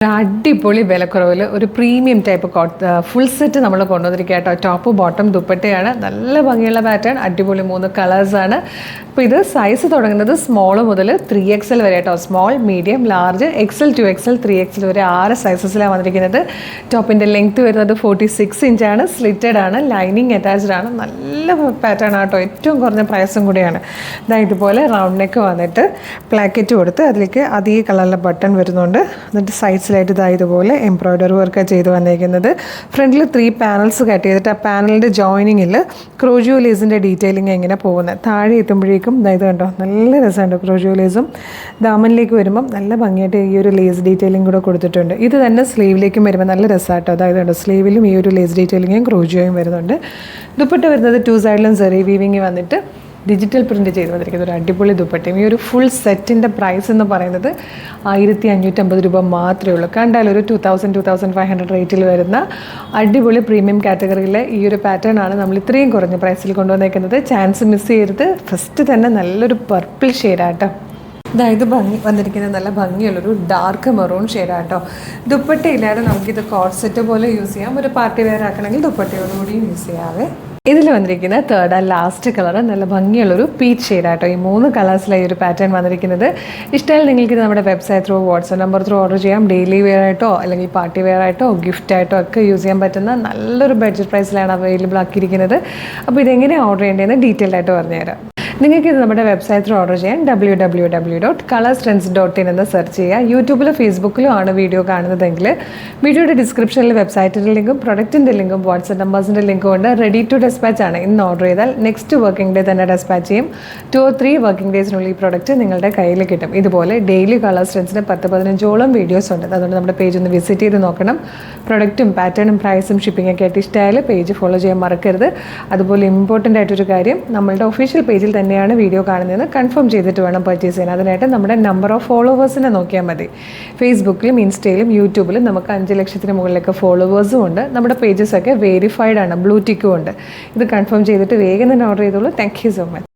അടിപൊളി വിലക്കുറവിൽ ഒരു പ്രീമിയം ടൈപ്പ് ഫുൾ സെറ്റ് നമ്മൾ കൊണ്ടുവന്നിരിക്കുക കേട്ടോ. ടോപ്പ് ബോട്ടം ദുപ്പട്ടയാണ്. നല്ല ഭംഗിയുള്ള പാറ്റേൺ, അടിപൊളി 3 കളേഴ്സാണ്. അപ്പോൾ ഇത് സൈസ് തുടങ്ങുന്നത് സ്മോൾ മുതൽ 3XL വരെ കേട്ടോ. Small, medium, large, XL, 2XL, 3XL വരെ 6 സൈസസിലാണ് വന്നിരിക്കുന്നത്. ടോപ്പിൻ്റെ ലെങ്ത് വരുന്നത് 46 ഇഞ്ചാണ്. സ്ലിറ്റഡ് ആണ്, ലൈനിങ് അറ്റാച്ച്ഡ് ആണ്. നല്ല പാറ്റേൺ ആട്ടോ. ഏറ്റവും കുറഞ്ഞ പ്രൈസും കൂടിയാണ്. ഇതുപോലെ റൗണ്ട് നെക്ക് വന്നിട്ട് പ്ലാക്കറ്റ് കൊടുത്ത് അതിലേക്ക് അതേ കളറിലെ ബട്ടൺ വരുന്നുണ്ട്. എന്നിട്ട് സൈഡ്സിലായിട്ട് ഇതുപോലെ എംബ്രോയ്ഡറി വർക്ക് ചെയ്ത് വന്നിരിക്കുന്നത്. ഫ്രണ്ടിൽ 3 പാനൽസ് കട്ട് ചെയ്തിട്ട് ആ പാനലിൻ്റെ ജോയിനിങ്ങിൽ ക്രോജിയോ ലേസിൻ്റെ ഡീറ്റെയിലിംഗ് എങ്ങനെ പോകുന്നത്. താഴെ എത്തുമ്പോഴേക്കും ഇത് കണ്ടോ, നല്ല രസമുണ്ട്. ക്രോജിയോ ലേസും ദാമനിലേക്ക് വരുമ്പം നല്ല ഭംഗിയായിട്ട് ഈ ഒരു ലേസ് ഡീറ്റെയിലിംഗ് കൂടെ കൊടുത്തിട്ടുണ്ട്. ഇത് തന്നെ സ്ലീവിലേക്കും വരുമ്പോൾ നല്ല രസമാട്ടോ. അതായത് കണ്ടോ, സ്ലീവിലും ഈ ഒരു ലേസ് ഡീറ്റെയിലിങ്ങും ക്രോജിയോയും വരുന്നുണ്ട്. ദുപ്പട്ട വരുന്നത് 2 സൈഡിലും സെറി വീവിങ് വന്നിട്ട് ഡിജിറ്റൽ പ്രിൻറ്റ് ചെയ്ത് വന്നിരിക്കുന്നത് ഒരു അടിപൊളി ദുപ്പട്ടയും. ഈ ഒരു ഫുൾ സെറ്റിൻ്റെ പ്രൈസ് എന്ന് പറയുന്നത് 1550 രൂപ മാത്രമേ ഉള്ളൂ. കണ്ടാൽ ഒരു 2500 റേറ്റിൽ വരുന്ന അടിപൊളി പ്രീമിയം കാറ്റഗറിയിലെ ഈ ഒരു പാറ്റേൺ ആണ് നമ്മൾ ഇത്രയും കുറഞ്ഞ പ്രൈസിൽ കൊണ്ടുവന്നേക്കുന്നത്. ചാൻസ് മിസ് ചെയ്യരുത്. ഫസ്റ്റ് തന്നെ നല്ലൊരു പർപ്പിൾ ഷെയ്ഡാട്ടോ. ഇത് വന്നിരിക്കുന്നത് നല്ല ഭംഗിയുള്ളൊരു ഡാർക്ക് മെറൂൺ ഷെയ്ഡാട്ടോ. ദുപ്പട്ട ഇല്ലാതെ നമുക്കിത് കോട്ട് സെറ്റ് പോലെ യൂസ് ചെയ്യാം. ഒരു പാർട്ടി വെയർ ആക്കണമെങ്കിൽ ദുപ്പട്ടയോടുകൂടിയും യൂസ് ചെയ്യാവേ. ഇതിൽ വന്നിരിക്കുന്ന തേർഡ് ആൻഡ് ലാസ്റ്റ് കളർ നല്ല ഭംഗിയുള്ളൊരു പീച്ച് ഷെയ്ഡാട്ടോ. ഈ 3 കളേഴ്സിലായി ഒരു പാറ്റേൺ വന്നിരിക്കുന്നത്. ഇഷ്ടമായാൽ നിങ്ങൾക്ക് നമ്മുടെ website through, WhatsApp number through order ചെയ്യാം. ഡെയിലി വെയർ ആയിട്ടോ അല്ലെങ്കിൽ പാർട്ടി വെയർ ആയിട്ടോ ഗിഫ്റ്റ് ആയിട്ടോ ഒക്കെ യൂസ് ചെയ്യാൻ പറ്റുന്ന നല്ലൊരു ബഡ്ജറ്റ് പ്രൈസിലാണ് അവൈലബിൾ ആക്കിയിരിക്കുന്നത്. അപ്പോൾ ഇതെങ്ങനെ ഓർഡർ ചെയ്യേണ്ടതെന്ന് ഡീറ്റെയിൽഡ് ആയിട്ട് പറഞ്ഞുതരാം. നിങ്ങൾക്ക് ഇത് നമ്മുടെ വെബ്സൈറ്റ് ത്രൂ ഓർഡർ ചെയ്യാൻ www.colorstrends.in എന്ന് സെർച്ച് ചെയ്യുക. യൂട്യൂബിലോ ഫേസ്ബുക്കിലോ ആണ് വീഡിയോ കാണുന്നതെങ്കിൽ വീഡിയോയുടെ ഡിസ്ക്രിപ്ഷനിൽ വെബ്സൈറ്റിൻ്റെ ലിങ്കും പ്രൊഡക്റ്റിൻ്റെ ലിങ്കും വാട്സ്ആപ്പ് നമ്പേഴ്സിൻ്റെ ലിങ്കും ഉണ്ട്. റെഡി ടു ഡെസ്പാച്ച് ആണ്. ഇന്ന് ഓർഡർ ചെയ്താൽ നെക്സ്റ്റ് വർക്കിംഗ് ഡേ തന്നെ ഡെസ്പാച്ച് ചെയ്യും. 2 or 3 വർക്കിംഗ് ഡേയ്സിനുള്ളിൽ ഈ പ്രൊഡക്റ്റ് നിങ്ങളുടെ കയ്യിൽ കിട്ടും. ഇതുപോലെ ഡെയിലി കളർ സ്ട്രെൻസിന് 10-15ഓളം വീഡിയോസ് ഉണ്ട്. അതുകൊണ്ട് നമ്മുടെ പേജ് ഒന്ന് വിസിറ്റ് ചെയ്ത് നോക്കണം. പ്രൊഡക്റ്റും പാറ്റേണും പ്രൈസും ഷിപ്പിംഗ് ഒക്കെ ആയിട്ട് ഇഷ്ടമായാൽ പേജ് ഫോളോ ചെയ്യാൻ മറക്കരുത്. അതുപോലെ ഇമ്പോർട്ടൻ്റ് ആയിട്ടൊരു കാര്യം, നമ്മളുടെ ഒഫീഷ്യൽ പേജിൽ തന്നെയാണ് വീഡിയോ കാണുന്നതെന്ന് കൺഫേം ചെയ്തിട്ട് വേണം പർച്ചേസ് ചെയ്യാൻ. അതിനായിട്ട് നമ്മുടെ നമ്പർ ഓഫ് ഫോളോവേഴ്സിനെ നോക്കിയാൽ മതി. ഫേസ്ബുക്കിലും ഇൻസ്റ്റയിലും യൂട്യൂബിലും നമുക്ക് 5 ലക്ഷത്തിന് മുകളിലൊക്കെ ഫോളോവേഴ്സും ഉണ്ട്. നമ്മുടെ പേജസൊക്കെ വെരിഫൈഡ് ആണ്, ബ്ലൂ ടിക്കും ഉണ്ട്. ഇത് കൺഫേം ചെയ്തിട്ട് വേഗം തന്നെ ഓർഡർ ചെയ്തോളൂ. Thank you so much.